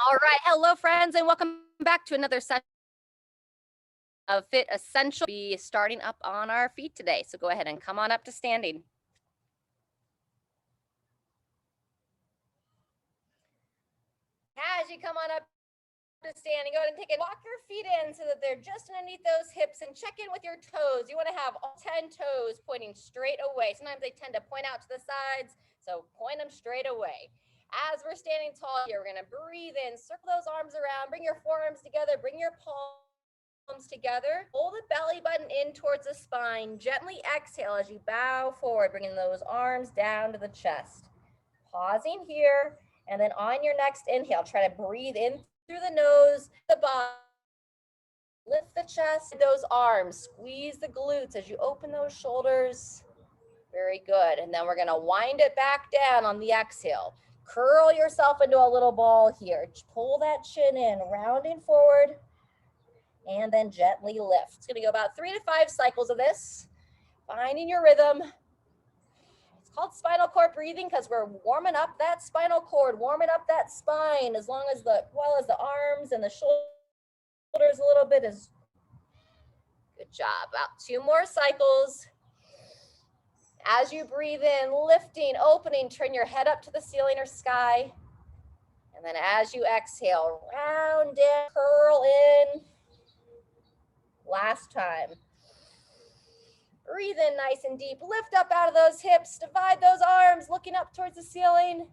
All right, hello friends, and welcome back to another session of Fit Essentials. We'll be starting up on our feet today, so go ahead and come on up to standing. As you come on up to standing, go ahead and walk your feet in so that they're just underneath those hips, and check in with your toes. You want to have all 10 toes pointing straight away. Sometimes they tend to point out to the sides, so point them straight away. As we're standing tall here, we're going to breathe in, circle those arms around, bring your forearms together, bring your palms together, pull the belly button in towards the spine, gently exhale as you bow forward, bringing those arms down to the chest. Pausing here, and then on your next inhale, try to breathe in through the nose, the bottom, lift the chest, those arms, squeeze the glutes as you open those shoulders. Very good, and then we're gonna wind it back down on the exhale. Curl yourself into a little ball here. Pull that chin in, rounding forward, and then gently lift. It's gonna go about 3 to 5 cycles of this, finding your rhythm. It's called spinal cord breathing because we're warming up that spinal cord, warming up that spine, as well as the arms and the shoulders a little bit. Is good job. About 2 more cycles. As you breathe in, lifting, opening, turn your head up to the ceiling or sky. And then as you exhale, round in, curl in. Last time. Breathe in nice and deep. Lift up out of those hips. Divide those arms, looking up towards the ceiling.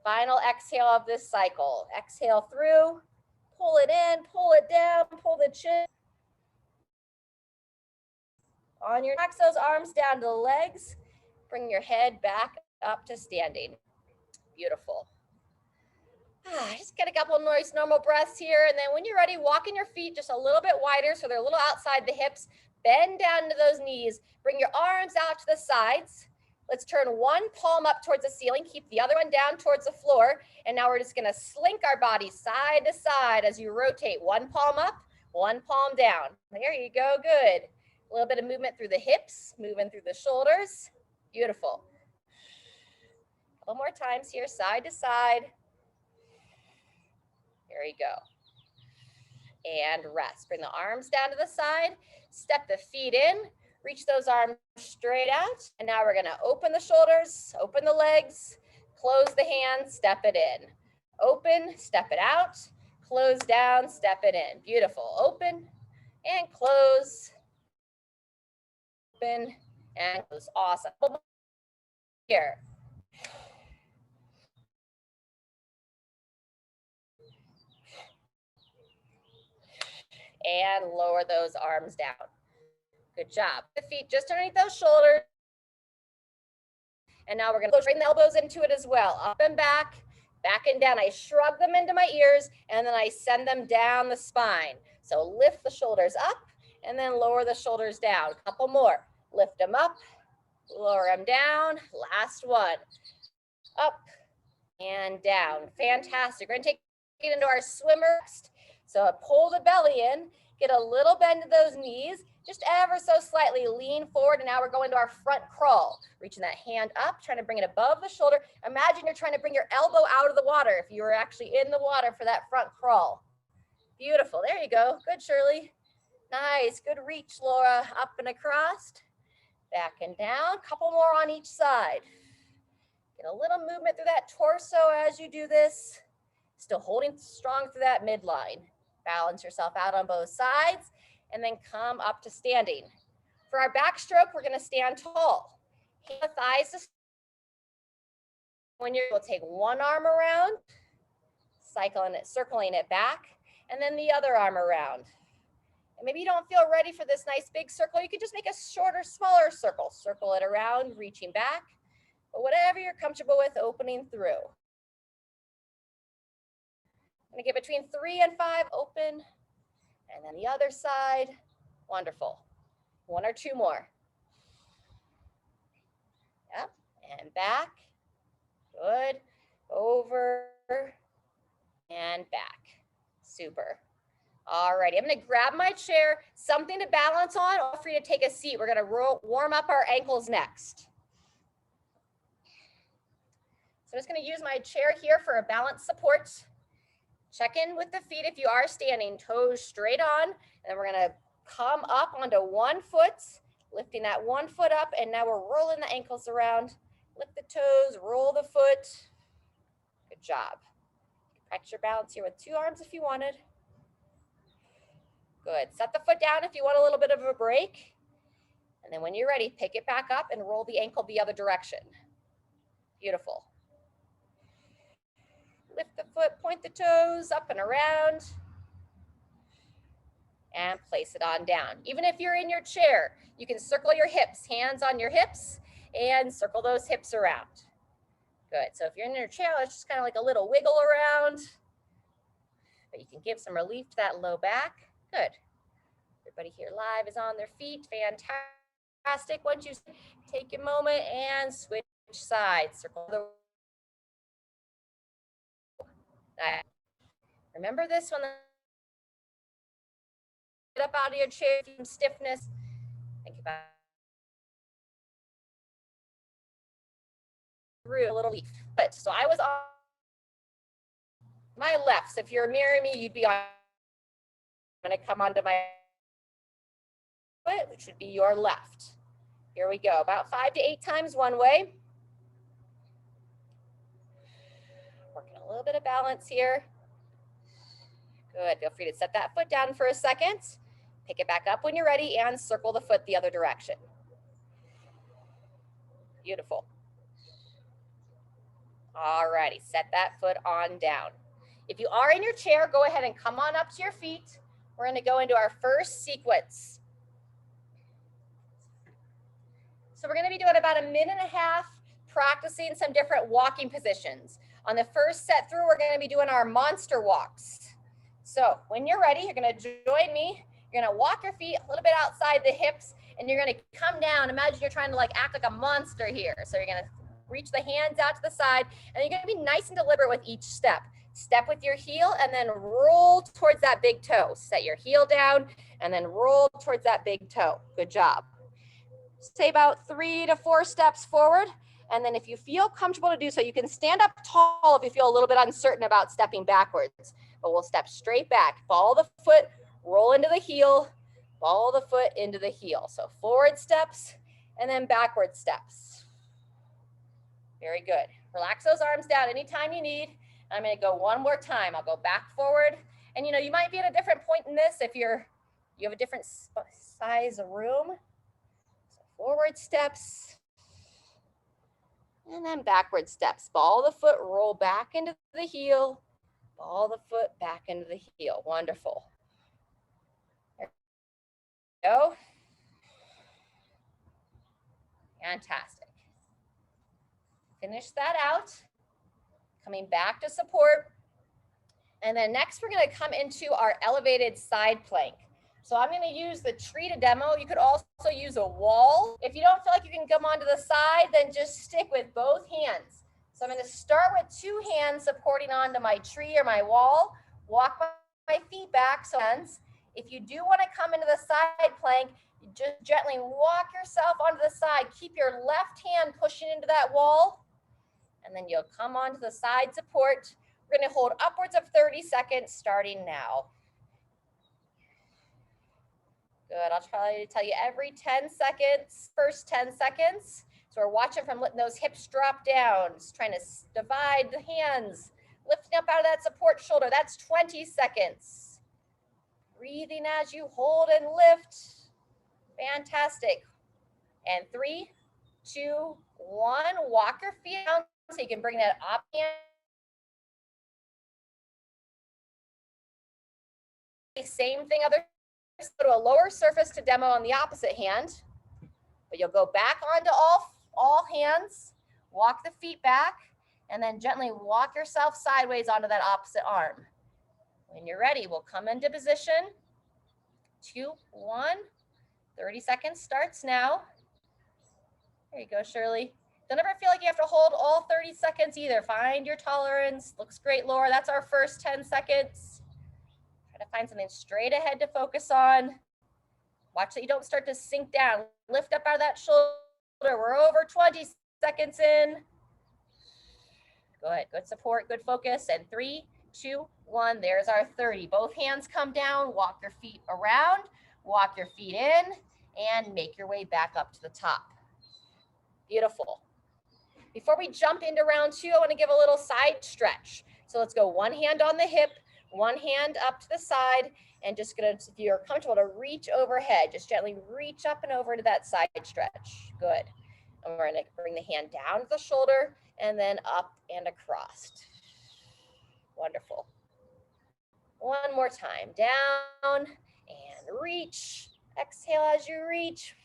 Final exhale of this cycle. Exhale through. Pull it in, pull it down, pull the chin. On your next, those arms down to the legs. Bring your head back up to standing. Beautiful. Just get a couple of nice normal breaths here. And then when you're ready, walking your feet just a little bit wider so they're a little outside the hips. Bend down to those knees. Bring your arms out to the sides. Let's turn one palm up towards the ceiling. Keep the other one down towards the floor. And now we're just going to slink our body side to side as you rotate. One palm up, one palm down. There you go. Good. A little bit of movement through the hips, moving through the shoulders. Beautiful. A couple more times here, side to side. There you go. And rest. Bring the arms down to the side. Step the feet in. Reach those arms straight out. And now we're going to open the shoulders, open the legs, close the hands, step it in. Open, step it out. Close down, step it in. Beautiful. Open and close. Open and close. Awesome. Here. And lower those arms down. Good job. The feet just underneath those shoulders. And now we're going to bring the elbows into it as well. Up and back and down. I shrug them into my ears, and then I send them down the spine. So lift the shoulders up, and then lower the shoulders down. A couple more. Lift them up, lower them down. Last one. Up and down. Fantastic. We're going to take it into our swimmer. So pull the belly in, get a little bend to those knees, just ever so slightly lean forward. And now we're going to our front crawl, reaching that hand up, trying to bring it above the shoulder. Imagine you're trying to bring your elbow out of the water if you were actually in the water for that front crawl. Beautiful. There you go. Good, Shirley. Nice. Good reach, Laura. Up and across, back and down. Couple more on each side. Get a little movement through that torso as you do this. Still holding strong through that midline. Balance yourself out on both sides and then come up to standing. For our backstroke, we're going to stand tall. Hand the thighs to when we'll take one arm around, circling it back, and then the other arm around. And maybe you don't feel ready for this nice big circle. You can just make a shorter, smaller circle. Circle it around, reaching back, but whatever you're comfortable with, opening through. I'm going to get between 3 and 5, open, and then the other side. Wonderful. 1 or 2 more. Yep, and back. Good. Over and back. Super. All righty, I'm going to grab my chair, something to balance on, or free to take a seat. We're going to warm up our ankles next. So I'm just going to use my chair here for a balance support. Check in with the feet if you are standing, toes straight on, and we're gonna come up onto one foot, lifting that one foot up, and now we're rolling the ankles around. Lift the toes, roll the foot. Good job. Practice your balance here with 2 arms if you wanted. Good. Set the foot down if you want a little bit of a break. And then when you're ready, pick it back up and roll the ankle the other direction. Beautiful. Lift the foot, point the toes up and around. And place it on down. Even if you're in your chair, you can circle your hips, hands on your hips, and circle those hips around. Good. So if you're in your chair, it's just kind of like a little wiggle around. But you can give some relief to that low back. Good. Everybody here live is on their feet. Fantastic. Once you take a moment and switch sides. Circle the. Remember this one. Get up out of your chair, some stiffness. Think about through a little leaf. But so I was on my left. So if you're mirroring me, you'd be on. I'm going to come onto my foot, which would be your left. Here we go. About 5 to 8 times one way. Working a little bit of balance here. Good. Feel free to set that foot down for a second. Pick it back up when you're ready and circle the foot the other direction. Beautiful. All righty. Set that foot on down. If you are in your chair, go ahead and come on up to your feet. We're going to go into our first sequence. So we're going to be doing about 1.5 minutes practicing some different walking positions. On the first set through, we're going to be doing our monster walks. So when you're ready, you're going to join me. You're going to walk your feet a little bit outside the hips, and you're going to come down. Imagine you're trying to like act like a monster here. So you're going to reach the hands out to the side, and you're going to be nice and deliberate with each step. Step with your heel and then roll towards that big toe. Set your heel down and then roll towards that big toe. Good job. Say about 3 to 4 steps forward. And then if you feel comfortable to do so, you can stand up tall if you feel a little bit uncertain about stepping backwards. But we'll step straight back. Follow the foot, roll into the heel, follow the foot into the heel. So forward steps and then backward steps. Very good. Relax those arms down anytime you need. I'm going to go one more time. I'll go back forward. And you know, you might be at a different point in this if you have a different size of room. So forward steps. And then backward steps. Ball the foot, roll back into the heel. Ball the foot back into the heel. Wonderful. There we go. Fantastic. Finish that out. Coming back to support. And then next we're going to come into our elevated side plank. So I'm going to use the tree to demo. You could also use a wall. If you don't feel like you can come onto the side, then just stick with both hands. So I'm going to start with 2 hands supporting onto my tree or my wall. Walk my feet back. So hands. If you do want to come into the side plank, you just gently walk yourself onto the side. Keep your left hand pushing into that wall. And then you'll come onto the side support. We're going to hold upwards of 30 seconds starting now. Good. I'll try to tell you every 10 seconds, first 10 seconds. So we're watching from letting those hips drop down, just trying to divide the hands, lifting up out of that support shoulder. That's 20 seconds. Breathing as you hold and lift. Fantastic. And 3, 2, 1. Walk your feet down so you can bring that up hand. Same thing, other go to a lower surface to demo on the opposite hand, but you'll go back onto all hands, walk the feet back, and then gently walk yourself sideways onto that opposite arm. When you're ready, we'll come into position. 2, 1, 30 seconds starts now. There you go, Shirley. Don't ever feel like you have to hold all 30 seconds either. Find your tolerance. Looks great, Laura. That's our first 10 seconds. Try to find something straight ahead to focus on. Watch that you don't start to sink down. Lift up out of that shoulder. We're over 20 seconds in. Good, good support, good focus. And 3, 2, 1. There's our 30. Both hands come down, walk your feet around, walk your feet in, and make your way back up to the top. Beautiful. Before we jump into round 2, I want to give a little side stretch. So let's go one hand on the hip, one hand up to the side, and just gonna, if you're comfortable, to reach overhead, just gently reach up and over to that side stretch. Good. And we're gonna bring the hand down to the shoulder and then up and across. Wonderful. One more time, down and reach. Exhale as you reach.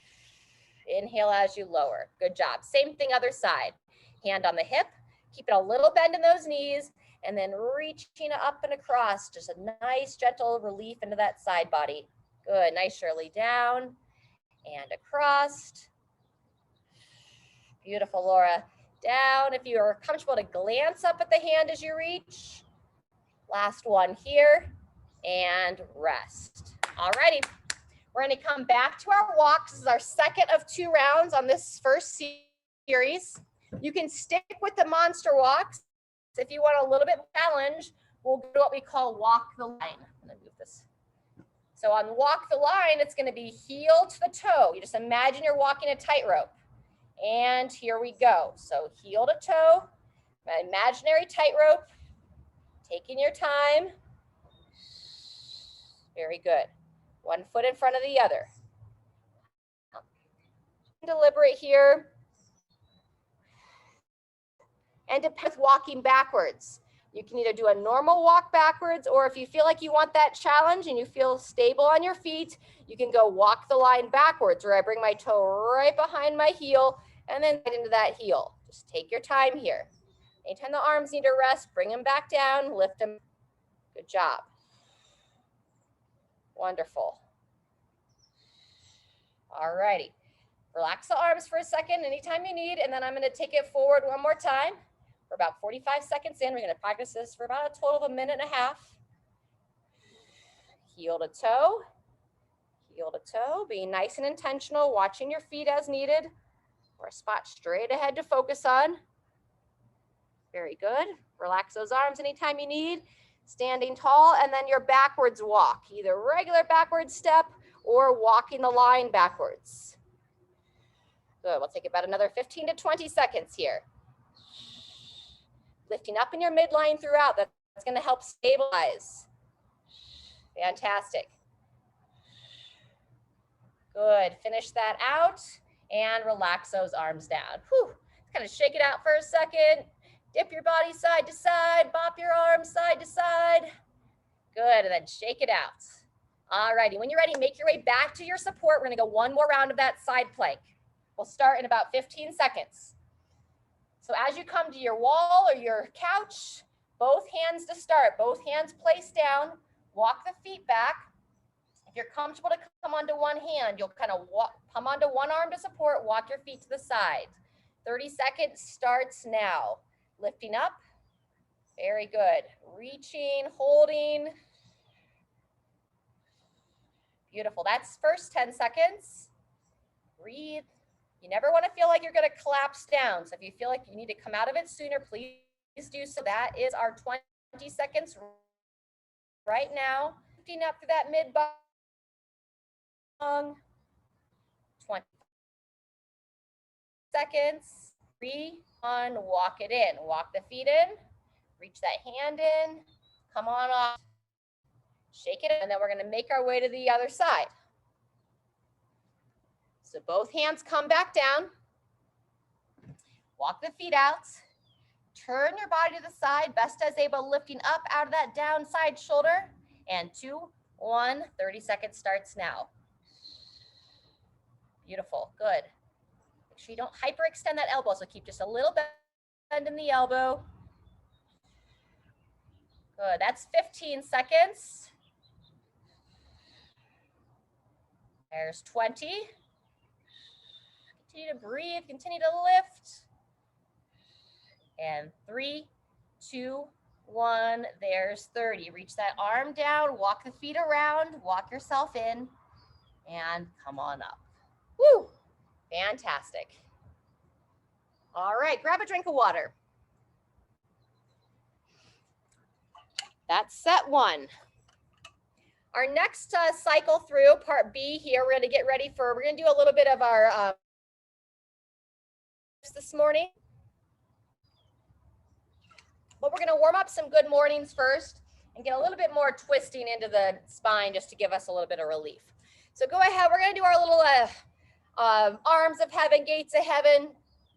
Inhale as you lower. Good job. Same thing, other side. Hand on the hip, keep it a little bend in those knees, and then reaching up and across. Just a nice gentle relief into that side body. Good, nice Shirley, down and across. Beautiful, Laura. Down. If you are comfortable to glance up at the hand as you reach. Last one here, and rest. Alrighty, we're gonna come back to our walk. This is our second of 2 rounds on this first series. You can stick with the monster walks. If you want a little bit challenge, we'll do what we call walk the line. I'm gonna move this. So on walk the line, it's gonna be heel to the toe. You just imagine you're walking a tightrope. And here we go. So heel to toe, imaginary tightrope, taking your time. Very good. One foot in front of the other. Deliberate here. And depends walking backwards. You can either do a normal walk backwards, or if you feel like you want that challenge and you feel stable on your feet, you can go walk the line backwards, where I bring my toe right behind my heel and then right into that heel. Just take your time here. Anytime the arms need to rest, bring them back down, lift them. Good job. Wonderful. All righty. Relax the arms for a second, anytime you need, and then I'm going to take it forward one more time. For about 45 seconds in, we're going to practice this for about a total of 1.5 minutes. Heel to toe, being nice and intentional, watching your feet as needed, or a spot straight ahead to focus on. Very good. Relax those arms anytime you need. Standing tall, and then your backwards walk, either regular backwards step or walking the line backwards. Good, we'll take about another 15 to 20 seconds here. Lifting up in your midline throughout, that's gonna help stabilize. Fantastic. Good, finish that out and relax those arms down. Whew, kind of shake it out for a second. Dip your body side to side, bop your arms side to side. Good, and then shake it out. All righty, when you're ready, make your way back to your support. We're gonna go one more round of that side plank. We'll start in about 15 seconds. So as you come to your wall or your couch, both hands to start, both hands placed down, walk the feet back. If you're comfortable to come onto one hand, you'll kind of come onto one arm to support, walk your feet to the side. 30 seconds starts now. Lifting up, very good. Reaching, holding. Beautiful, that's first 10 seconds. Breathe. You never want to feel like you're going to collapse down. So if you feel like you need to come out of it sooner, please do so. That is our 20 seconds right now. Lifting up to that mid bong. 20 seconds. 3, 1, walk it in. Walk the feet in. Reach that hand in. Come on off. Shake it, and then we're going to make our way to the other side. So both hands come back down. Walk the feet out. Turn your body to the side, best as able, lifting up out of that down side shoulder. And 2, 1, 30 seconds starts now. Beautiful, good. Make sure you don't hyperextend that elbow, so keep just a little bend in the elbow. Good, that's 15 seconds. There's 20. Continue to breathe, continue to lift. And 3, 2, 1, there's 30. Reach that arm down, walk the feet around, walk yourself in, and come on up. Woo, fantastic. All right, grab a drink of water. That's set one. Our next cycle through, part B here, we're gonna get ready for, we're gonna do a little bit of our this morning. But we're gonna warm up some good mornings first and get a little bit more twisting into the spine just to give us a little bit of relief. So go ahead, we're gonna do our little arms of heaven, gates of heaven,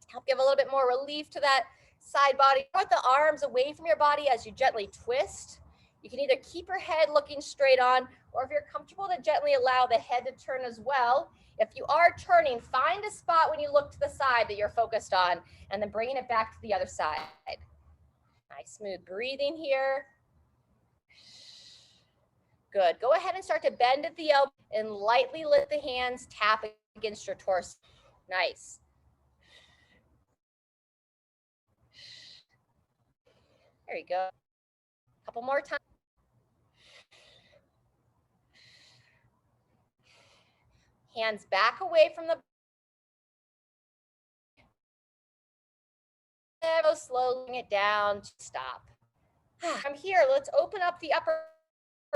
help give a little bit more relief to that side body. Put the arms away from your body as you gently twist. You can either keep your head looking straight on, or if you're comfortable, to gently allow the head to turn as well. If you are turning, find a spot when you look to the side that you're focused on, and then bringing it back to the other side. Nice smooth breathing here. Good. Go ahead and start to bend at the elbow and lightly lift the hands, tap against your torso. Nice. There you go. A couple more times. Hands back away from the elbow, slowing it down. Stop. From here, let's open up the upper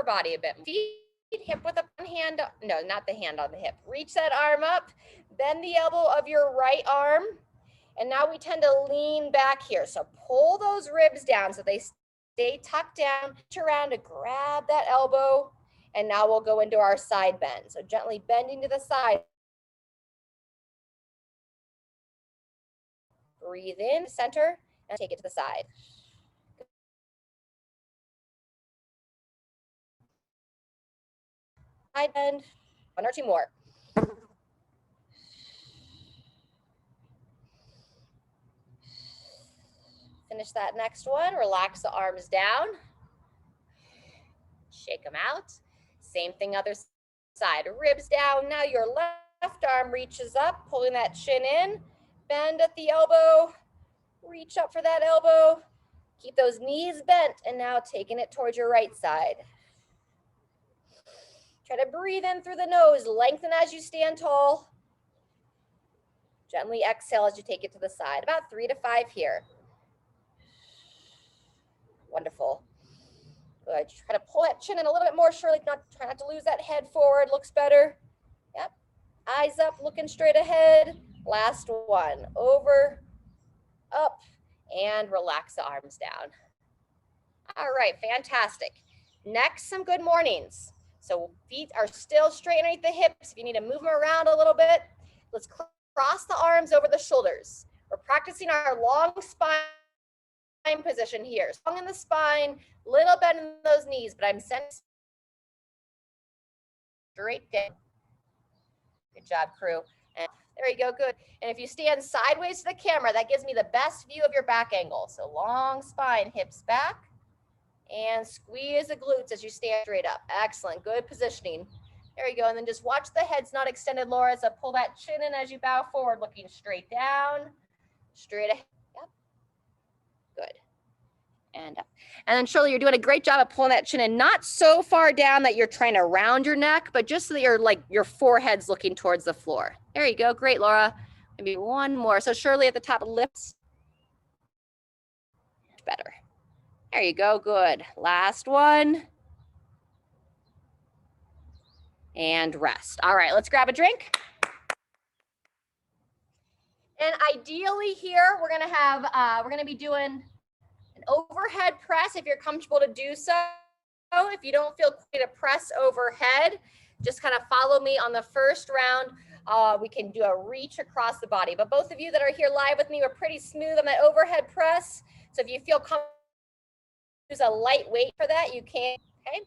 body a bit. Feet hip with one hand, no, not the hand on the hip. Reach that arm up, bend the elbow of your right arm, and now we tend to lean back here. So pull those ribs down so they stay tucked down. Reach around to grab that elbow, and now we'll go into our side bend. So gently bending to the side. Breathe in, center, and take it to the side. Side bend, one or two more. Finish that next one, relax the arms down. Shake them out. Same thing other side, ribs down. Now your left arm reaches up, pulling that chin in, bend at the elbow, reach up for that elbow, keep those knees bent, and now taking it towards your right side. Try to breathe in through the nose, lengthen as you stand tall. Gently exhale as you take it to the side, about 3 to 5 here. Wonderful. Good. Try to pull that chin in a little bit more, Shirley. Try not to lose that head forward. Looks better. Yep. Eyes up, looking straight ahead. Last one. Over, up, and relax the arms down. All right, fantastic. Next, some good mornings. So feet are still straight underneath the hips. If you need to move them around a little bit, let's cross the arms over the shoulders. We're practicing our long spine position here. Strong in the spine, little bend in those knees, but I'm sending straight down. Good job, crew. And there you go, good. And if you stand sideways to the camera, that gives me the best view of your back angle. So long spine, hips back, and squeeze the glutes as you stand straight up. Excellent, good positioning. There you go, and then just watch the head's not extended, Laura, so pull that chin in as you bow forward, looking straight down, straight ahead. Yep. Good. And up. And then Shirley, you're doing a great job of pulling that chin in, not so far down that you're trying to round your neck, but just so that you're like your forehead's looking towards the floor. There you go. Great, Laura. Maybe one more. So Shirley at the top, lifts. Better. There you go. Good. Last one. And rest. All right, let's grab a drink. And ideally here, we're gonna be doing an overhead press if you're comfortable to do so. If you don't feel quite to press overhead, just kind of follow me on the first round. We can do a reach across the body. But both of you that are here live with me were pretty smooth on that overhead press. So if you feel comfortable, use a light weight for that, you can, okay?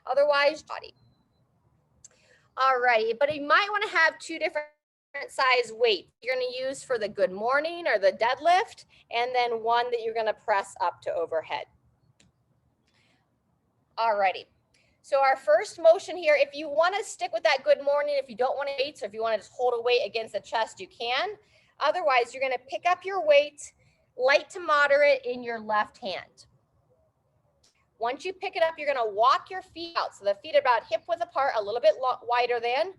Otherwise, body. All righty, but you might want to have 2 different size weight you're going to use for the good morning or the deadlift, and then one that you're going to press up to overhead. All righty. So our first motion here, if you want to stick with that good morning, if you don't want to weights, or if you want to just hold a weight against the chest, you can. Otherwise, you're going to pick up your weight light to moderate in your left hand. Once you pick it up, you're going to walk your feet out. So the feet are about hip width apart, a little bit wider than.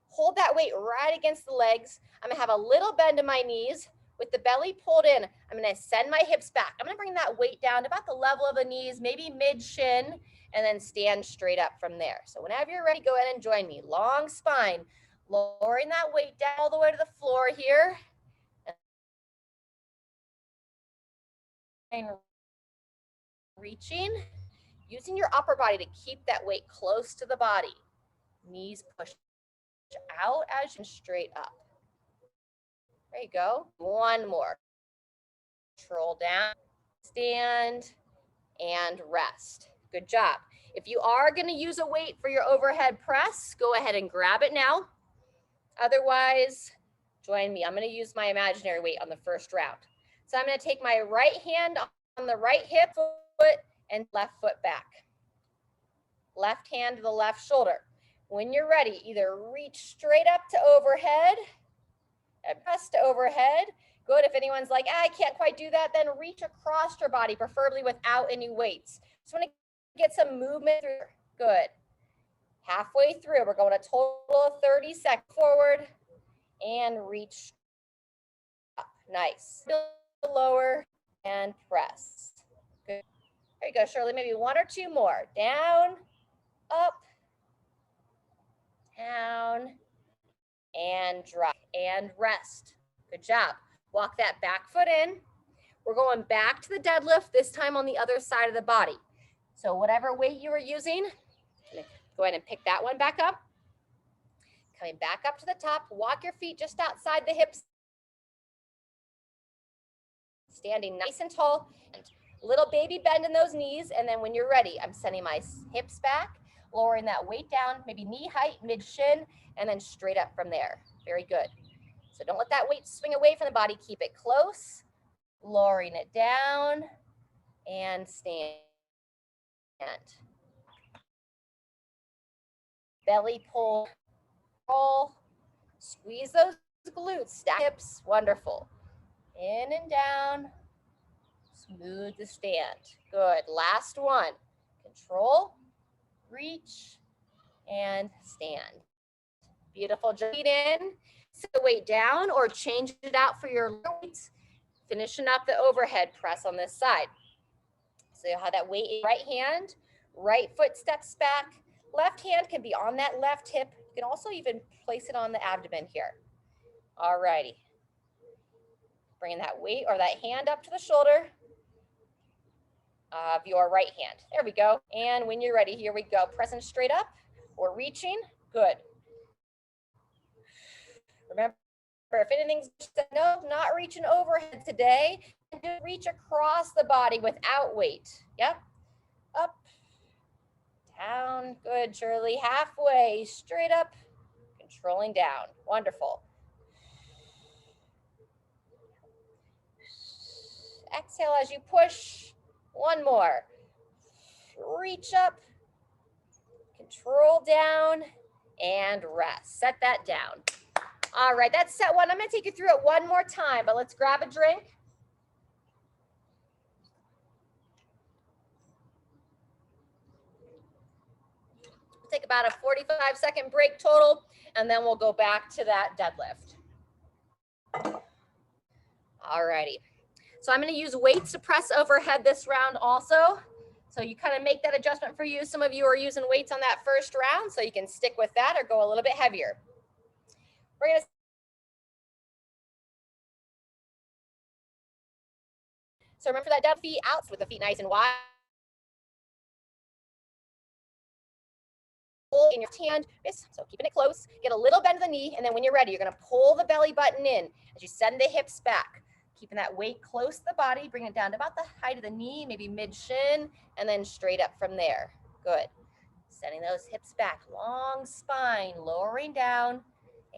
Hold that weight right against the legs. I'm going to have a little bend in my knees With the belly pulled in, I'm gonna send my hips back. I'm gonna bring that weight down to about the level of the knees, maybe mid-shin, and then stand straight up from there. So whenever you're ready, go ahead and join me. Long spine, lowering that weight down all the way to the floor here. And reaching, using your upper body to keep that weight close to the body. Knees push out as you straight up. There you go. One more. Control down, stand, and rest. Good job. If you are going to use a weight for your overhead press, go ahead and grab it now. Otherwise, join me. I'm going to use my imaginary weight on the first round. So I'm going to take my right hand on the right hip, foot, and left foot back. Left hand to the left shoulder. When you're ready, either reach straight up to overhead and press to overhead. Good. If anyone's like, I can't quite do that, then reach across your body, preferably without any weights. Just want to get some movement through. Good. Halfway through, we're going a total of 30 seconds forward and reach up. Nice. Lower and press. Good. There you go, Shirley. Maybe one or two more. Down, up, down, and drop and rest. Good job. Walk that back foot in. We're going back to the deadlift, this time on the other side of the body. So whatever weight you were using, go ahead and pick that one back up. Coming back up to the top, walk your feet just outside the hips. Standing nice and tall, and little baby bend in those knees. And then when you're ready, I'm sending my hips back, lowering that weight down, maybe knee height, mid shin, and then straight up from there. Very good. So don't let that weight swing away from the body. Keep it close, lowering it down, and stand. Belly pull, roll, squeeze those glutes, stack hips, wonderful. In and down, smooth the stand. Good, last one. Control, reach, and stand. Beautiful, feet in, sit the weight down or change it out for your weights. Finishing up the overhead press on this side. So you'll have that weight in right hand, right foot steps back, left hand can be on that left hip. You can also even place it on the abdomen here. All righty. Bringing that weight or that hand up to the shoulder of your right hand. There we go. And when you're ready, here we go. Pressing straight up or reaching. Good. Remember, if anything's no, not reaching overhead today, do reach across the body without weight. Yep. Up, down. Good, Shirley. Halfway, straight up, controlling down. Wonderful. Exhale as you push. One more. Reach up, control down, and rest. Set that down. All right, that's set one. I'm going to take you through it one more time, but let's grab a drink. Take about a 45-second break total, and then we'll go back to that deadlift. All righty. So I'm going to use weights to press overhead this round also. So you kind of make that adjustment for you. Some of you are using weights on that first round, so you can stick with that or go a little bit heavier. We're going to So remember that dead feet out with the feet nice and wide. In your hand, so keeping it close, get a little bend of the knee, and then when you're ready, you're going to pull the belly button in as you send the hips back, keeping that weight close to the body, bring it down to about the height of the knee, maybe mid-shin, and then straight up from there. Good. Sending those hips back, long spine, lowering down,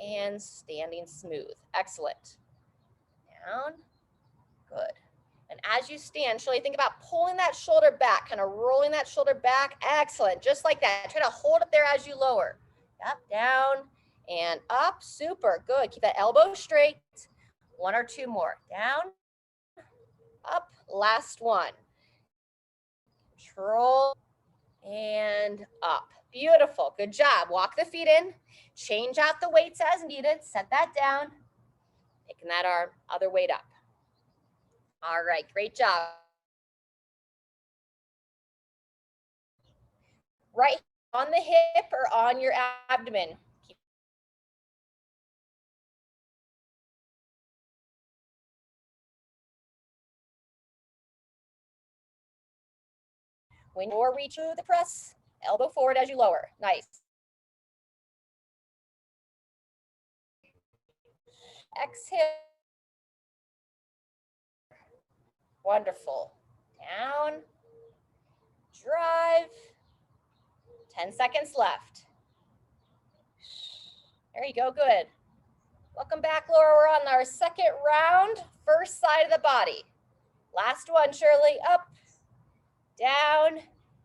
and standing smooth. Excellent. Down. Good. And as you stand, Shirley, think about pulling that shoulder back, kind of rolling that shoulder back. Excellent. Just like that. Try to hold it there as you lower. Up, down, and up. Super. Good. Keep that elbow straight. One or two more. Down, up. Last one. Control, and up. Beautiful. Good job. Walk the feet in. Change out the weights as needed. Set that down. Picking that arm, other weight up. All right, great job. Right on the hip or on your abdomen. When you're reach through the press, elbow forward as you lower. Nice. Exhale. Wonderful. Down. Drive. 10 seconds left. There you go, good. Welcome back, Laura. We're on our second round, first side of the body. Last one, Shirley. Up, down,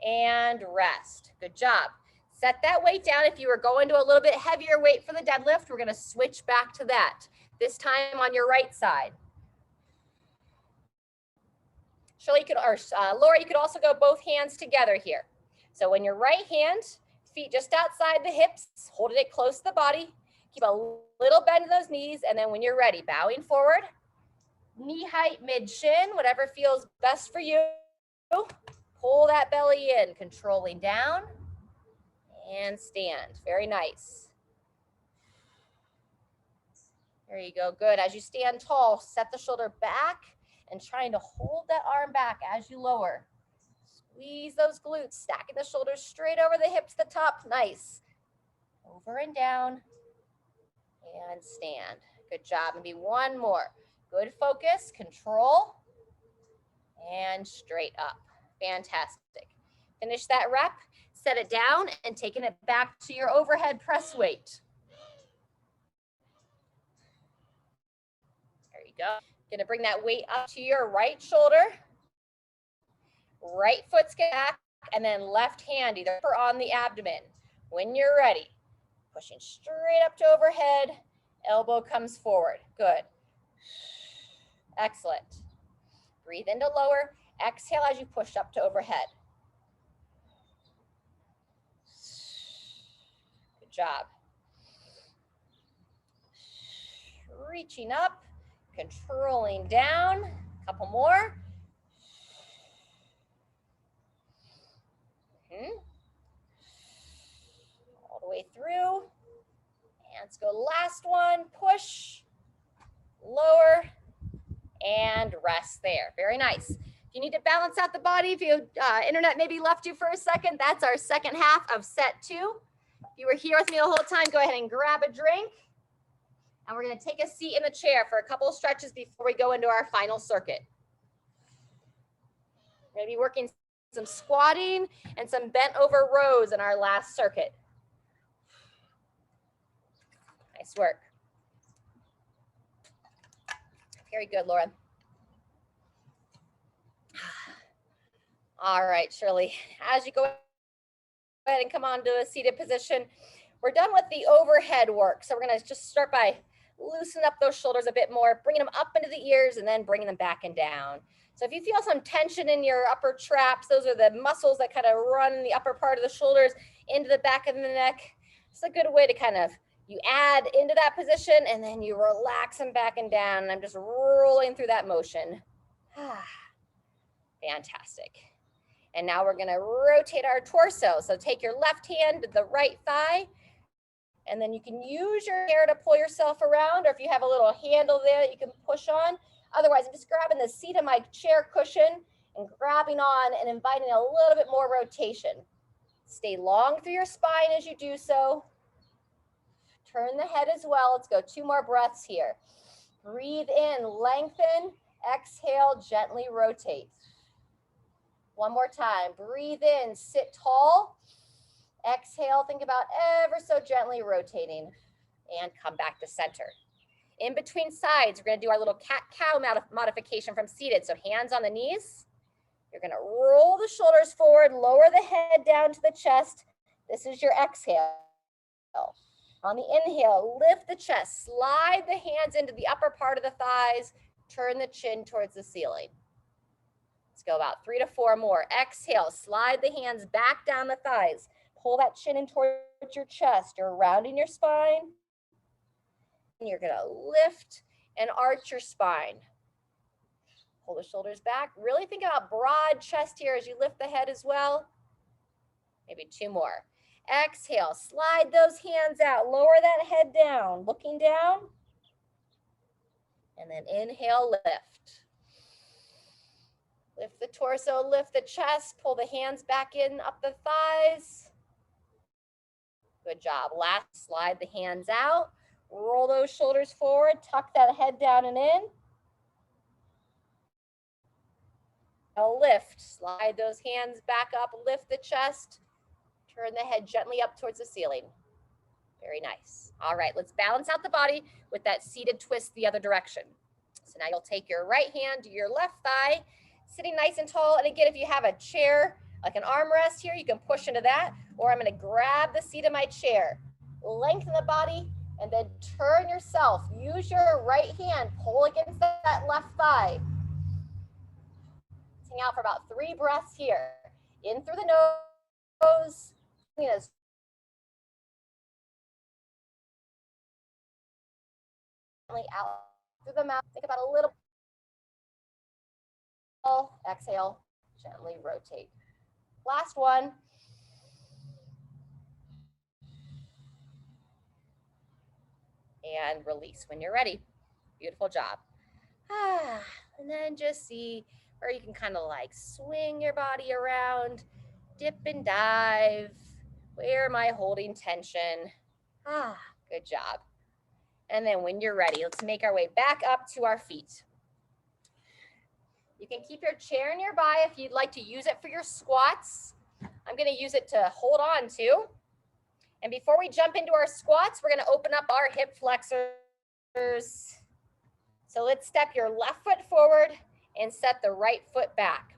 and rest. Good job. Set that weight down. If you were going to a little bit heavier weight for the deadlift, we're gonna switch back to that. This time on your right side. Shirley, Laura, you could also go both hands together here. So when your right hand, feet just outside the hips, holding it close to the body, keep a little bend in those knees, and then when you're ready, bowing forward, knee height, mid shin, whatever feels best for you. Pull that belly in, controlling down, and stand. Very nice. There you go, good. As you stand tall, set the shoulder back and trying to hold that arm back as you lower. Squeeze those glutes, stacking the shoulders straight over the hips, the top, nice. Over and down, and stand. Good job, maybe one more. Good focus, control, and straight up. Fantastic. Finish that rep, set it down, and taking it back to your overhead press weight. There you go. Gonna bring that weight up to your right shoulder. Right foot's back, and then left hand either on the abdomen. When you're ready, pushing straight up to overhead, elbow comes forward. Good. Excellent. Breathe into lower. Exhale as you push up to overhead. Good job. Reaching up, controlling down. A couple more. All the way through. And let's go last one. Push, lower, and rest there. Very nice. If you need to balance out the body, if you internet maybe left you for a second, that's our second half of set 2. If you were here with me the whole time, go ahead and grab a drink. And we're gonna take a seat in the chair for a couple of stretches before we go into our final circuit. We're gonna be working some squatting and some bent over rows in our last circuit. Nice work. Very good, Laura. All right, Shirley, as you go ahead and come on to a seated position, we're done with the overhead work. So we're gonna just start by loosening up those shoulders a bit more, bringing them up into the ears and then bringing them back and down. So if you feel some tension in your upper traps, those are the muscles that kind of run the upper part of the shoulders into the back of the neck. It's a good way to kind of, you add into that position and then you relax them back and down. And I'm just rolling through that motion. Fantastic. And now we're gonna rotate our torso. So take your left hand to the right thigh, and then you can use your hair to pull yourself around, or if you have a little handle there that you can push on. Otherwise, I'm just grabbing the seat of my chair cushion and grabbing on and inviting a little bit more rotation. Stay long through your spine as you do so. Turn the head as well. Let's go 2 more breaths here. Breathe in, lengthen. Exhale, gently rotate. One more time. Breathe in, sit tall. Exhale, think about ever so gently rotating and come back to center. In between sides, we're gonna do our little cat-cow modification from seated. So hands on the knees. You're gonna roll the shoulders forward, lower the head down to the chest. This is your exhale. On the inhale, lift the chest, slide the hands into the upper part of the thighs, turn the chin towards the ceiling. Let's go about 3 to 4 more. Exhale, slide the hands back down the thighs. Pull that chin in towards your chest. You're rounding your spine. And you're gonna lift and arch your spine. Pull the shoulders back. Really think about broad chest here as you lift the head as well. Maybe 2 more. Exhale, slide those hands out. Lower that head down, looking down. And then inhale, lift. Lift the torso, lift the chest, pull the hands back in, up the thighs. Good job. Last, slide the hands out. Roll those shoulders forward, tuck that head down and in. Now lift, slide those hands back up, lift the chest, turn the head gently up towards the ceiling. Very nice. All right, let's balance out the body with that seated twist the other direction. So now you'll take your right hand to your left thigh, sitting nice and tall. And again, if you have a chair, like an armrest here, you can push into that, or I'm gonna grab the seat of my chair, lengthen the body, and then turn yourself. Use your right hand, pull against that left thigh. Hang out for about 3 breaths here. In through the nose, out through the mouth. Think about a little. Exhale, gently rotate. Last one. And release when you're ready. Beautiful job. And then just see where you can kind of like swing your body around, dip and dive. Where am I holding tension? Good job. And then when you're ready, let's make our way back up to our feet. You can keep your chair nearby if you'd like to use it for your squats. I'm going to use it to hold on to. And before we jump into our squats, we're going to open up our hip flexors. So let's step your left foot forward and set the right foot back.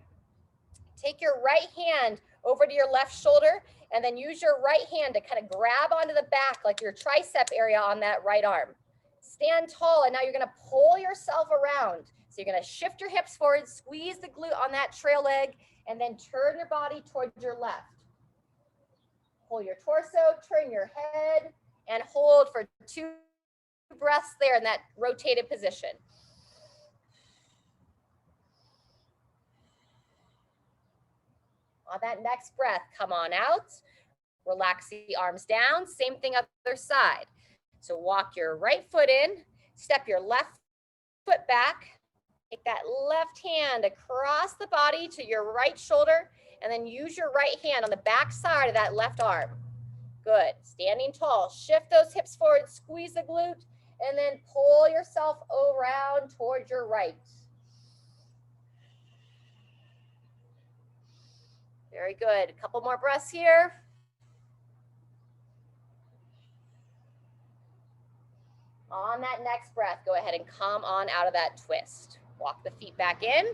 Take your right hand over to your left shoulder and then use your right hand to kind of grab onto the back, like your tricep area on that right arm. Stand tall, and now you're going to pull yourself around. So you're going to shift your hips forward, squeeze the glute on that trail leg, and then turn your body towards your left. Pull your torso, turn your head, and hold for 2 breaths there in that rotated position. On that next breath, come on out. Relax the arms down. Same thing other side. So walk your right foot in, step your left foot back, take that left hand across the body to your right shoulder, and then use your right hand on the back side of that left arm. Good. Standing tall. Shift those hips forward, squeeze the glute, and then pull yourself around towards your right. Very good. A couple more breaths here. On that next breath, go ahead and come on out of that twist. Walk the feet back in.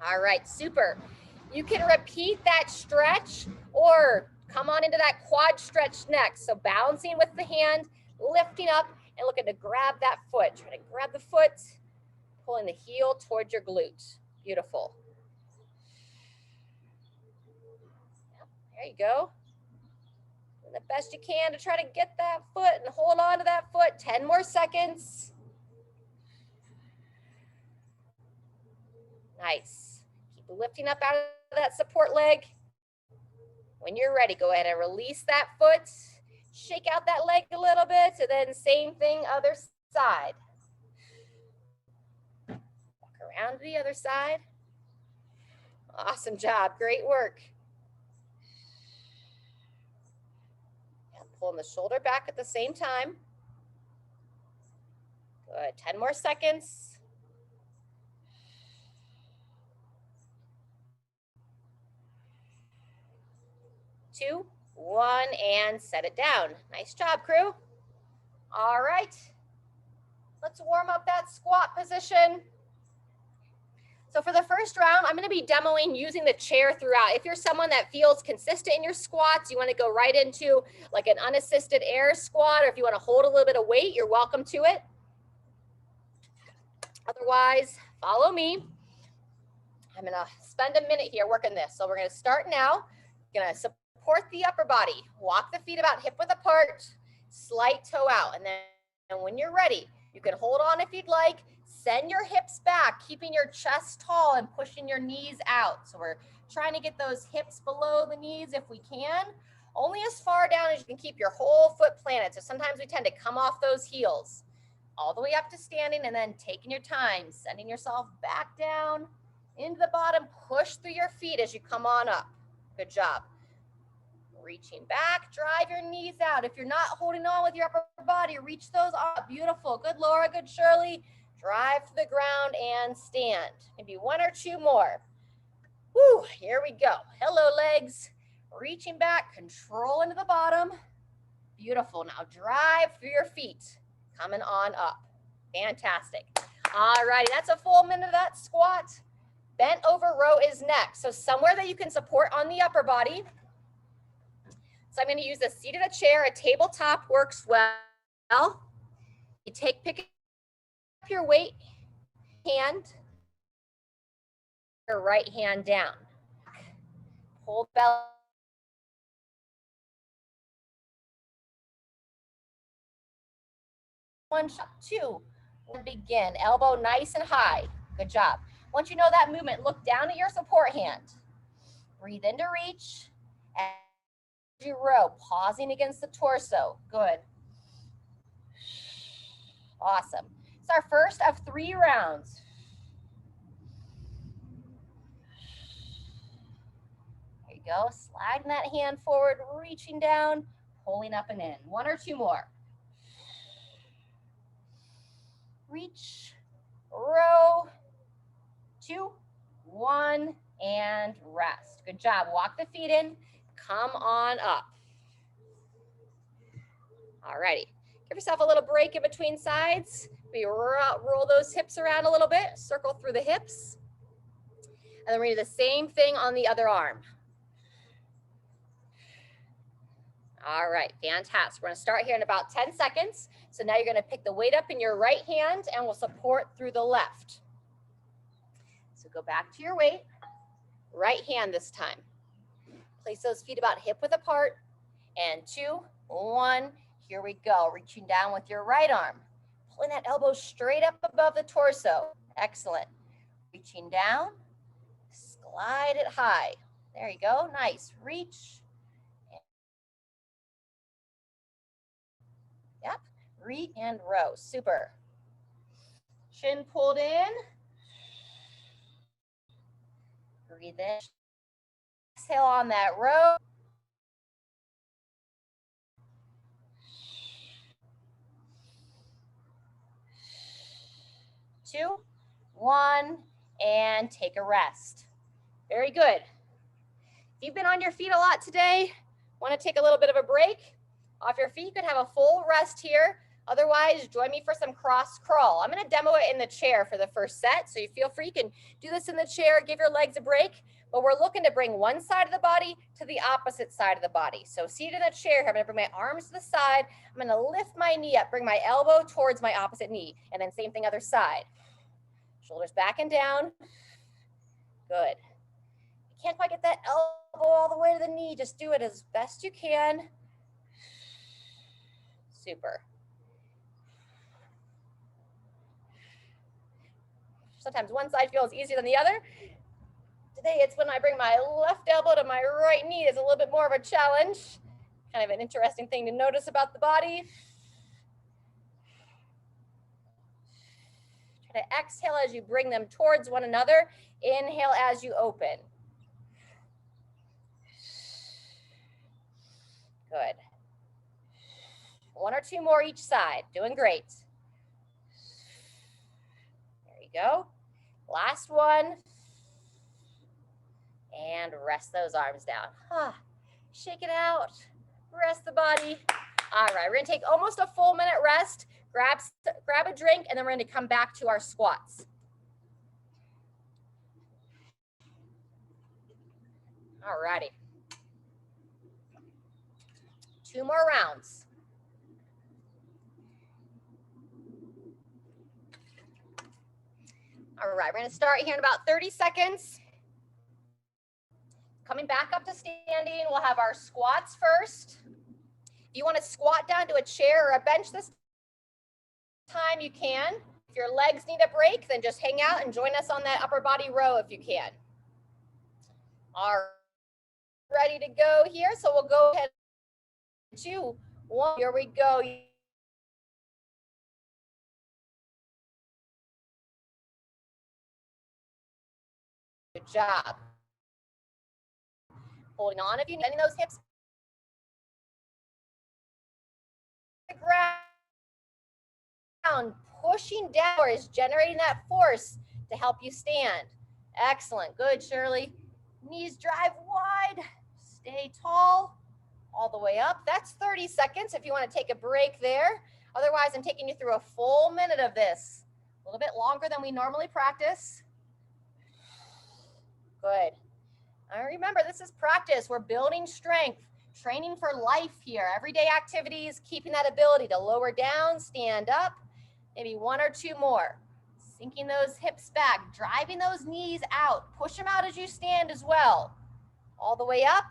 All right, super. You can repeat that stretch or come on into that quad stretch next. So balancing with the hand, lifting up and looking to grab that foot. Try to grab the foot, pulling the heel towards your glute. Beautiful. There you go. Doing the best you can to try to get that foot and hold on to that foot. 10 more seconds. Nice. Keep lifting up out of that support leg. When you're ready, go ahead and release that foot. Shake out that leg a little bit, and then same thing, other side. Walk around to the other side. Awesome job. Great work. Pulling the shoulder back at the same time. Good. 10 more seconds. Two, one, and set it down. Nice job, crew. All right. Let's warm up that squat position. So for the first round, I'm going to be demoing using the chair throughout. If you're someone that feels consistent in your squats, you want to go right into like an unassisted air squat, or if you want to hold a little bit of weight, you're welcome to it. Otherwise, follow me. I'm going to spend a minute here working this. So we're going to start now. Going to support the upper body. Walk the feet about hip width apart, slight toe out. And then when you're ready, you can hold on if you'd like. Send your hips back, keeping your chest tall and pushing your knees out. So we're trying to get those hips below the knees if we can. Only as far down as you can keep your whole foot planted. So sometimes we tend to come off those heels. All the way up to standing and then taking your time, sending yourself back down into the bottom. Push through your feet as you come on up. Good job. Reaching back, drive your knees out. If you're not holding on with your upper body, reach those up. Beautiful. Good, Laura. Good, Shirley. Drive to the ground and stand. Maybe one or two more. Woo, here we go. Hello, legs. Reaching back, control into the bottom. Beautiful. Now drive through your feet. Coming on up. Fantastic. All righty, that's a full minute of that squat. Bent over row is next. So somewhere that you can support on the upper body. So I'm going to use the seat of a chair. A tabletop works well. You pick up your weight, hand, your right hand down. Pull the belly. One shot, two. We'll begin. Elbow nice and high. Good job. Once you know that movement, look down at your support hand. Breathe in to reach. As you row, pausing against the torso. Good. Awesome. It's our first of 3 rounds. There you go. Sliding that hand forward, reaching down, pulling up and in. 1 or 2 more. Reach, row, 2, 1, and rest. Good job. Walk the feet in. Come on up. All righty. Give yourself a little break in between sides. We roll those hips around a little bit. Circle through the hips. And then we're going to do the same thing on the other arm. All right, fantastic. We're going to start here in about 10 seconds. So now you're going to pick the weight up in your right hand and we'll support through the left. So go back to your weight. Right hand this time. Place those feet about hip width apart. And 2, 1. Here we go. Reaching down with your right arm. Pulling that elbow straight up above the torso. Excellent. Reaching down. Slide it high. There you go. Nice. Reach. Yep. Reach and row. Super. Chin pulled in. Breathe in. Exhale on that row. 2, 1, and take a rest. Very good. If you've been on your feet a lot today, want to take a little bit of a break off your feet, you could have a full rest here. Otherwise, join me for some cross crawl. I'm going to demo it in the chair for the first set. So you feel free, you can do this in the chair, give your legs a break, but we're looking to bring one side of the body to the opposite side of the body. So seated in a chair, I'm going to bring my arms to the side. I'm going to lift my knee up, bring my elbow towards my opposite knee, and then same thing other side. Shoulders back and down. Good. You can't quite get that elbow all the way to the knee. Just do it as best you can. Super. Sometimes one side feels easier than the other. Today it's when I bring my left elbow to my right knee. It's a little bit more of a challenge. Kind of an interesting thing to notice about the body. Try to exhale as you bring them towards one another. Inhale as you open. Good. 1 or 2 more each side. Doing great. There you go. Last one. And rest those arms down. Shake it out. Rest the body. All right, we're going to take almost a full minute rest. Grab a drink, and then we're going to come back to our squats. All righty. 2 more rounds. All right, we're going to start here in about 30 seconds. Coming back up to standing, we'll have our squats first. If you want to squat down to a chair or a bench this time, you can. If your legs need a break, then just hang out and join us on that upper body row if you can. All right, ready to go here. So we'll go ahead. 2, 1, here we go. Good job. Holding on if you need, bending those hips. The ground, pushing down is generating that force to help you stand. Excellent. Good, Shirley. Knees drive wide. Stay tall. All the way up. That's 30 seconds if you want to take a break there. Otherwise, I'm taking you through a full minute of this. A little bit longer than we normally practice. Good. And remember, this is practice. We're building strength, training for life here. Everyday activities, keeping that ability to lower down, stand up, maybe 1 or 2 more. Sinking those hips back, driving those knees out. Push them out as you stand as well. All the way up.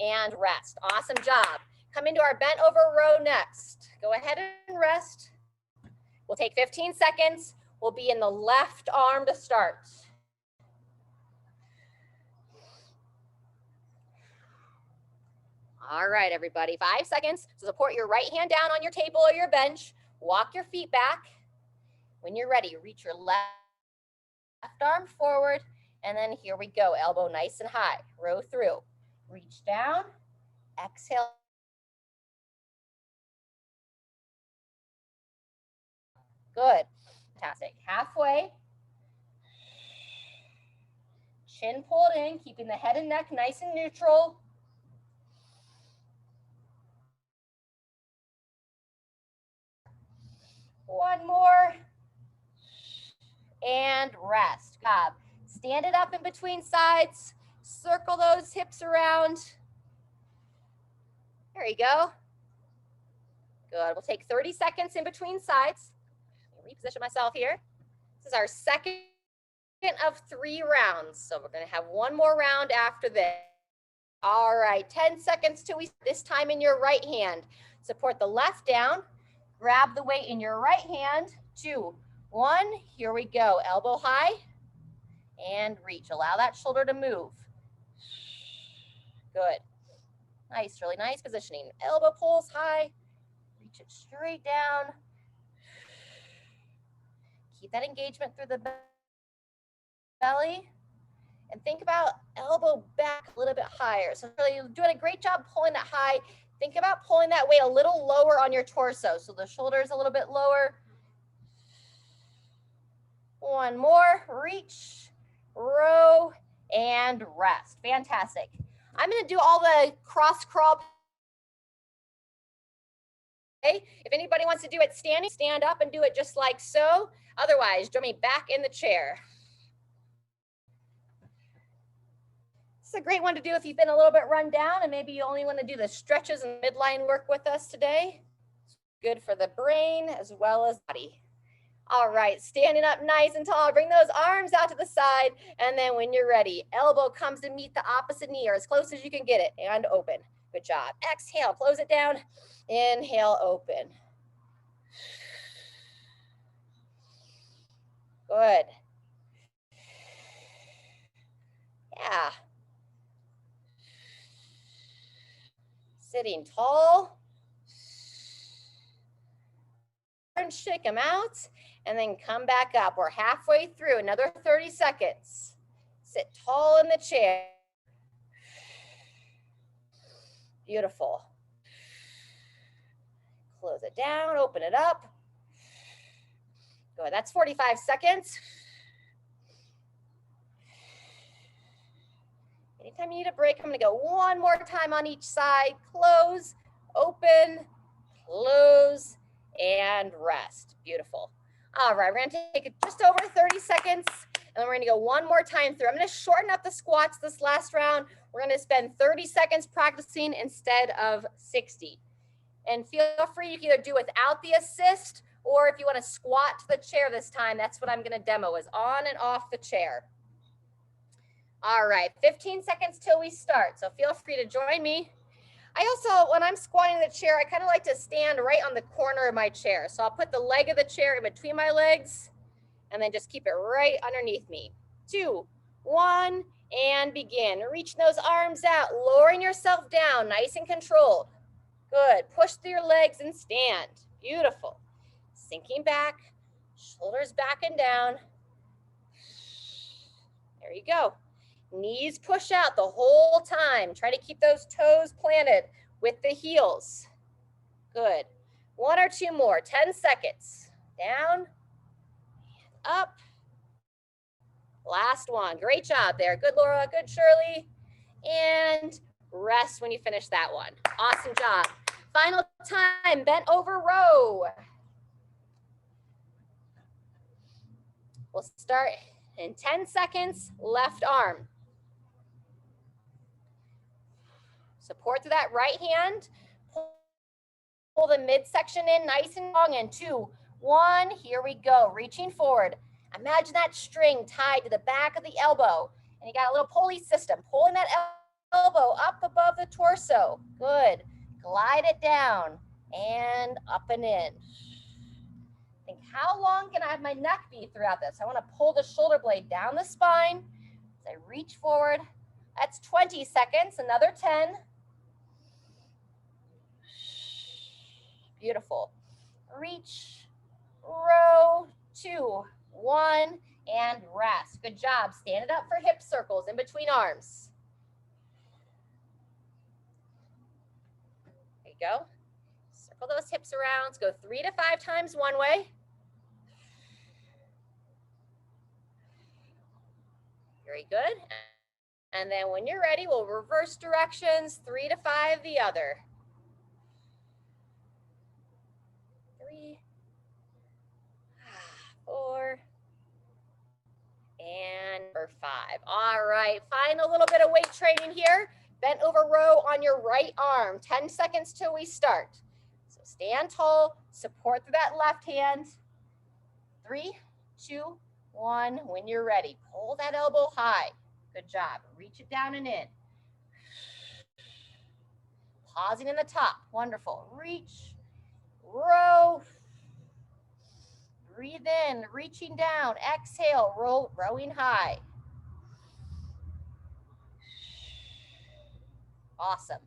And rest. Awesome job. Come into our bent over row next. Go ahead and rest. We'll take 15 seconds. We'll be in the left arm to start. All right, everybody, 5 seconds. So support your right hand down on your table or your bench. Walk your feet back. When you're ready, reach your left arm forward. And then here we go. Elbow nice and high. Row through. Reach down, exhale. Good, fantastic. Halfway. Chin pulled in, keeping the head and neck nice and neutral. One more. And rest. Good job. Stand it up in between sides. Circle those hips around. There you go. Good. We'll take 30 seconds in between sides. Reposition myself here. This is our second of 3 rounds. So we're going to have 1 more round after this. All right, 10 seconds till we start. This time in your right hand. Support the left down. Grab the weight in your right hand. 2, 1. Here we go. Elbow high and reach. Allow that shoulder to move. Good. Nice, really nice positioning. Elbow pulls high. Reach it straight down. Keep that engagement through the belly. And think about elbow back a little bit higher. So really you're doing a great job pulling that high. Think about pulling that weight a little lower on your torso. So the shoulder's a little bit lower. 1 more. Reach, row, and rest. Fantastic. I'm going to do all the cross crawl. Okay. If anybody wants to do it standing, stand up and do it just like so. Otherwise, join me back in the chair. It's a great one to do if you've been a little bit run down and maybe you only want to do the stretches and midline work with us today. It's good for the brain as well as body. All right, standing up nice and tall. Bring those arms out to the side. And then when you're ready, elbow comes to meet the opposite knee or as close as you can get it and open. Good job. Exhale, close it down. Inhale, open. Good. Yeah. Sitting tall. And shake them out. And then come back up. We're halfway through, another 30 seconds. Sit tall in the chair. Beautiful. Close it down, open it up. Good, that's 45 seconds. Anytime you need a break, I'm gonna go 1 more time on each side. Close, open, close, and rest. Beautiful. All right, we're gonna take just over 30 seconds and then we're gonna go 1 more time through. I'm gonna shorten up the squats this last round. We're gonna spend 30 seconds practicing instead of 60. And feel free, you can either do without the assist or if you wanna squat to the chair this time, that's what I'm gonna demo is on and off the chair. All right, 15 seconds till we start. So feel free to join me. I also, when I'm squatting in the chair, I kind of like to stand right on the corner of my chair. So I'll put the leg of the chair in between my legs and then just keep it right underneath me. 2, 1, and begin. Reaching those arms out, lowering yourself down, nice and controlled. Good. Push through your legs and stand. Beautiful. Sinking back, shoulders back and down. There you go. Knees push out the whole time. Try to keep those toes planted with the heels. Good. 1 or 2 more, 10 seconds. Down, up. Last one. Great job there. Good, Laura. Good, Shirley. And rest when you finish that one. Awesome job. Final time, bent over row. We'll start in 10 seconds, left arm. Support to that right hand. Pull the midsection in nice and long. And 2, 1, here we go. Reaching forward. Imagine that string tied to the back of the elbow. And you got a little pulley system, pulling that elbow up above the torso. Good. Glide it down and up and in. Think, how long can I have my neck be throughout this? I want to pull the shoulder blade down the spine as I reach forward. That's 20 seconds, another 10. Beautiful. Reach, row, 2, 1, and rest. Good job. Stand it up for hip circles in between arms. There you go. Circle those hips around. Let's go 3 to 5 times one way. Very good. And then when you're ready, we'll reverse directions, 3 to 5 the other. 3, 4, and 5. All right, final little bit of weight training here. Bent over row on your right arm. 10 seconds till we start. So stand tall, support through that left hand. 3, 2, 1. When you're ready, pull that elbow high. Good job. Reach it down and in. Pausing in the top. Wonderful. Reach, row. Breathe in, reaching down. Exhale, rowing high. Awesome.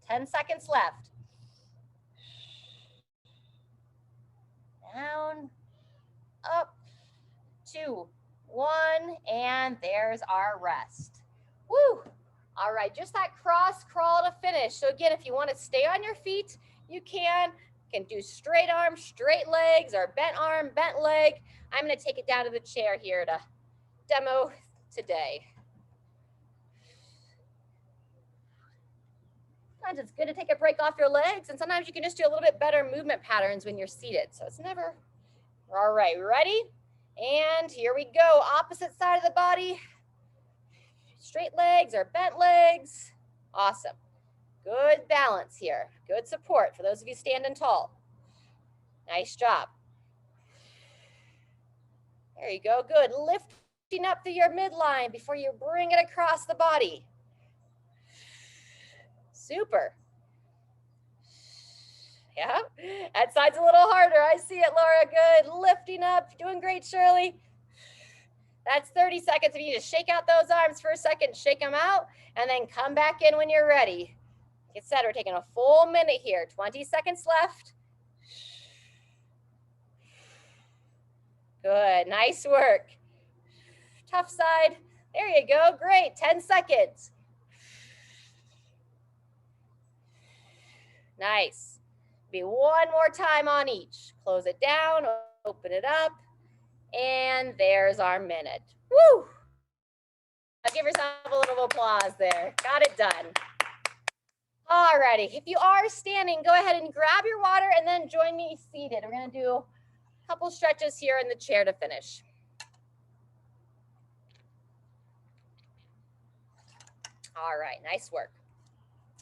10 seconds left. Down, up, 2, 1, and there's our rest. Woo! All right, just that cross crawl to finish. So again, if you want to stay on your feet, you can. You can do straight arm, straight legs, or bent arm, bent leg. I'm going to take it down to the chair here to demo today. Sometimes it's good to take a break off your legs, and sometimes you can just do a little bit better movement patterns when you're seated. So it's never. All right, ready? And here we go. Opposite side of the body. Straight legs or bent legs. Awesome. Good balance here. Good support for those of you standing tall. Nice job. There you go. Good. Lifting up through your midline before you bring it across the body. Super. Yeah, that side's a little harder. I see it, Laura. Good. Lifting up. Doing great, Shirley. That's 30 seconds. If you just shake out those arms for a second, shake them out, and then come back in when you're ready. Like I said, we're taking a full minute here. 20 seconds left. Good. Nice work. Tough side. There you go. Great. 10 seconds. Nice. Be one more time on each. Close it down, open it up, and there's our minute. Woo! I'll give yourself a little applause there. Got it done. Alrighty, if you are standing, go ahead and grab your water and then join me seated. We're gonna do a couple stretches here in the chair to finish. All right, nice work.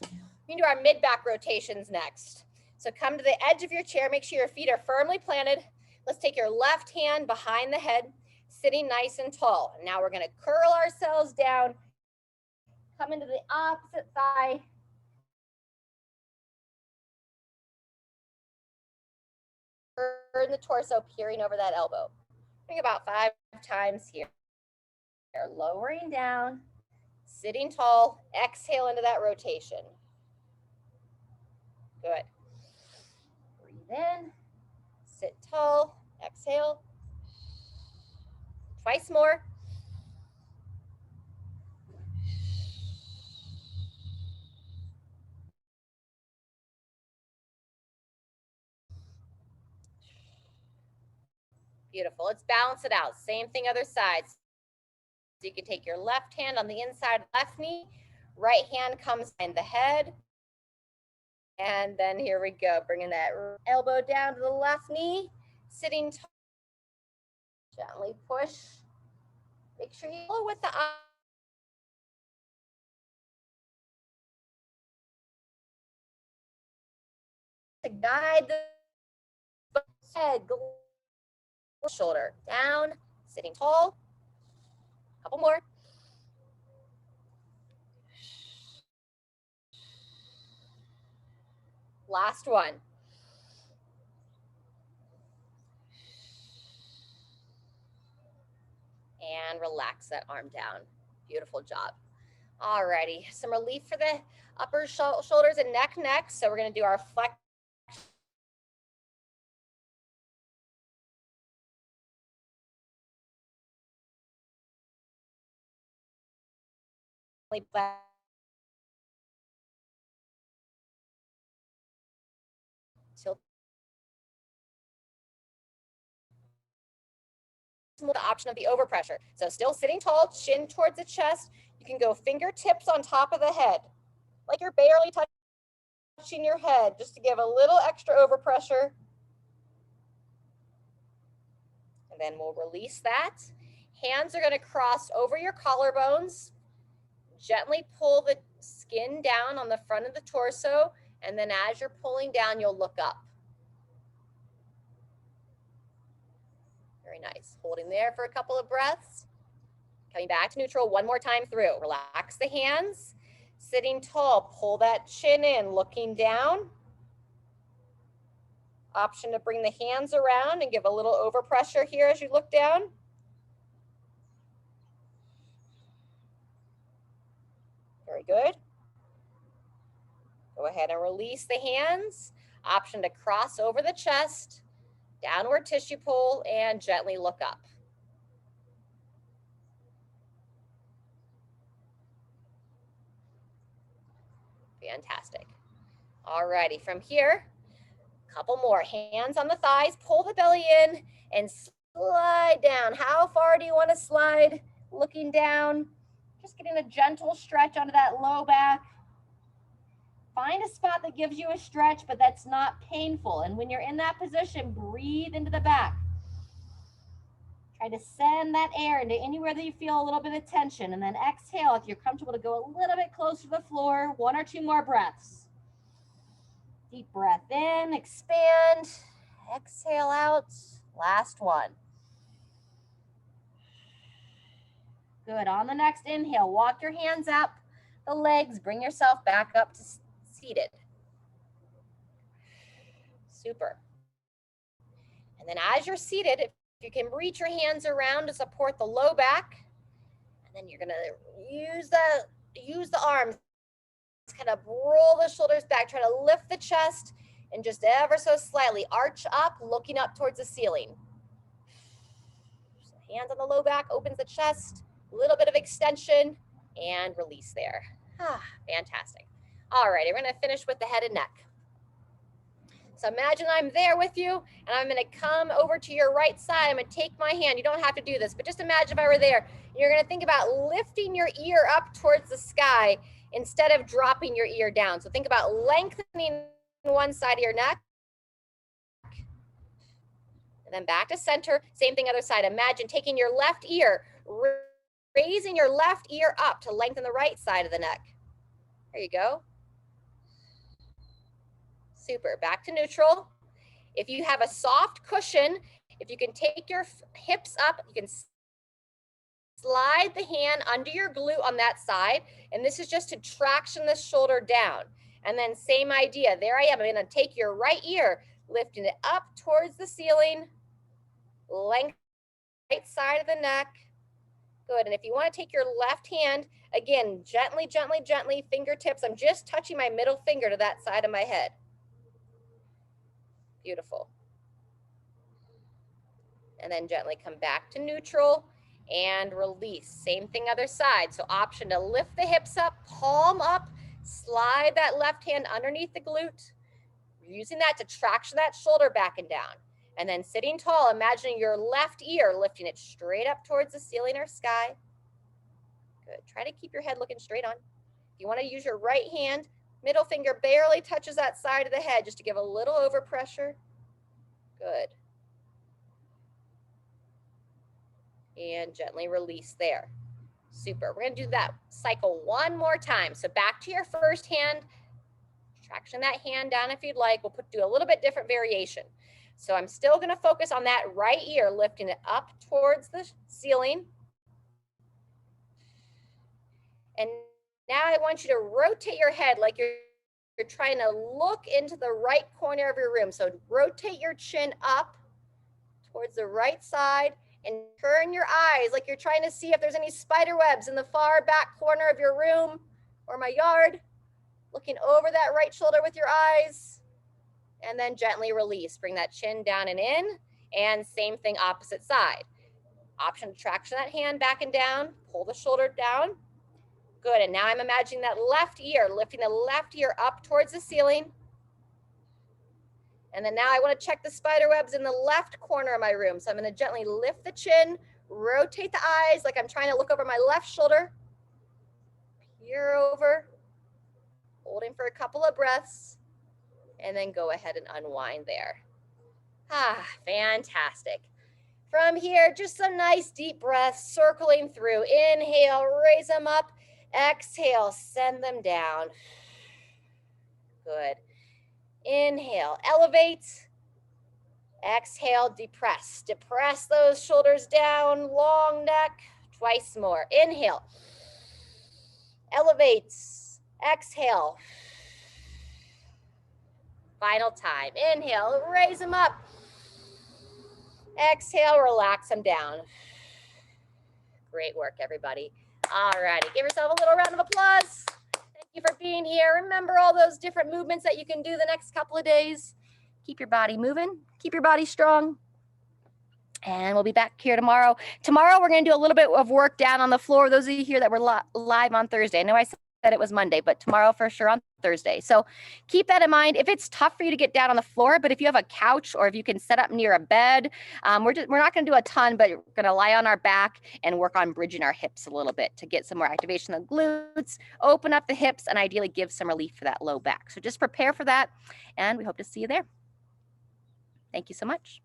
We can do our mid-back rotations next. So come to the edge of your chair, make sure your feet are firmly planted. Let's take your left hand behind the head, sitting nice and tall. And now we're gonna curl ourselves down, come into the opposite thigh. Turn the torso, peering over that elbow. Think about 5 times here. Lowering down, sitting tall, exhale into that rotation. Good. Breathe in, sit tall, exhale. Twice more. Beautiful. Let's balance it out. Same thing other side. So you can take your left hand on the inside of the left knee, right hand comes behind the head. And then here we go, bringing that elbow down to the left knee, sitting tall. Gently push. Make sure you follow with the eye. To guide the head, shoulder down, sitting tall. Couple more. Last one. And relax that arm down. Beautiful job. Alrighty, some relief for the upper shoulders and neck next. So we're gonna do our flex. Tilt. The option of the overpressure. So still sitting tall, chin towards the chest. You can go fingertips on top of the head, like you're barely touching your head, just to give a little extra overpressure. And then we'll release that. Hands are gonna cross over your collarbones. Gently pull the skin down on the front of the torso, and then as you're pulling down, you'll look up. Very nice. Holding there for a couple of breaths. Coming back to neutral one more time through. Relax the hands. Sitting tall, pull that chin in, looking down. Option to bring the hands around and give a little overpressure here as you look down. Very good. Go ahead and release the hands. Option to cross over the chest, downward tissue pull, and gently look up. Fantastic. Alrighty, from here, couple more. Hands on the thighs, pull the belly in and slide down. How far do you want to slide? Looking down, just getting a gentle stretch onto that low back. Find a spot that gives you a stretch, but that's not painful. And when you're in that position, breathe into the back. Try to send that air into anywhere that you feel a little bit of tension, and then exhale if you're comfortable to go a little bit closer to the floor. 1 or 2 more breaths. Deep breath in, expand, exhale out. Last one. Good. On the next inhale, walk your hands up the legs, bring yourself back up to seated. Super. And then as you're seated, if you can reach your hands around to support the low back, and then you're gonna use the arms, kind of roll the shoulders back, try to lift the chest, and just ever so slightly arch up, looking up towards the ceiling. So hands on the low back, opens the chest, a little bit of extension, and release there. Fantastic. All right, we're gonna finish with the head and neck. So imagine I'm there with you, and I'm gonna come over to your right side. I'm gonna take my hand. You don't have to do this, but just imagine if I were there. You're gonna think about lifting your ear up towards the sky instead of dropping your ear down. So think about lengthening one side of your neck. And then back to center. Same thing other side. Imagine taking your left ear, raising your left ear up to lengthen the right side of the neck. There you go. Super. Back to neutral. If you have a soft cushion, if you can take your hips up, you can slide the hand under your glute on that side. And this is just to traction the shoulder down. And then same idea. There I am. I'm going to take your right ear, lifting it up towards the ceiling, length right side of the neck. Good, and if you want to take your left hand, again, gently, gently, gently, fingertips. I'm just touching my middle finger to that side of my head. Beautiful. And then gently come back to neutral and release. Same thing other side. So option to lift the hips up, palm up, slide that left hand underneath the glute, using that to traction that shoulder back and down. And then sitting tall, imagining your left ear, lifting it straight up towards the ceiling or sky. Good. Try to keep your head looking straight on. If you want to use your right hand, middle finger barely touches that side of the head just to give a little overpressure. Good. And gently release there. Super. We're going to do that cycle one more time. So back to your first hand. Traction that hand down if you'd like. We'll do a little bit different variation. So I'm still going to focus on that right ear, lifting it up towards the ceiling. And now I want you to rotate your head like you're trying to look into the right corner of your room. So rotate your chin up towards the right side and turn your eyes like you're trying to see if there's any spider webs in the far back corner of your room or my yard. Looking over that right shoulder with your eyes. And then gently release. Bring that chin down and in. And same thing opposite side. Option to traction that hand back and down. Pull the shoulder down. Good, and now I'm imagining that left ear, lifting the left ear up towards the ceiling. And then now I want to check the spider webs in the left corner of my room. So I'm going to gently lift the chin, rotate the eyes like I'm trying to look over my left shoulder. Peer over, holding for a couple of breaths, and then go ahead and unwind there. Ah, fantastic. From here, just some nice deep breaths circling through. Inhale, raise them up. Exhale, send them down. Good. Inhale, elevate. Exhale, depress. Depress those shoulders down, long neck. Twice more. Inhale. Elevate. Exhale. Final time. Inhale, raise them up. Exhale, relax them down. Great work, everybody. All righty, give yourself a little round of applause. Thank you for being here. Remember all those different movements that you can do the next couple of days. Keep your body moving, keep your body strong. And we'll be back here tomorrow. Tomorrow, we're going to do a little bit of work down on the floor. Those of you here that were live on Thursday. I know I said it was Monday, but tomorrow for sure on Thursday. So keep that in mind. If it's tough for you to get down on the floor, but if you have a couch or if you can set up near a bed, we're not going to do a ton, but we're going to lie on our back and work on bridging our hips a little bit to get some more activation of the glutes, open up the hips, and ideally give some relief for that low back. So just prepare for that, and we hope to see you there. Thank you so much.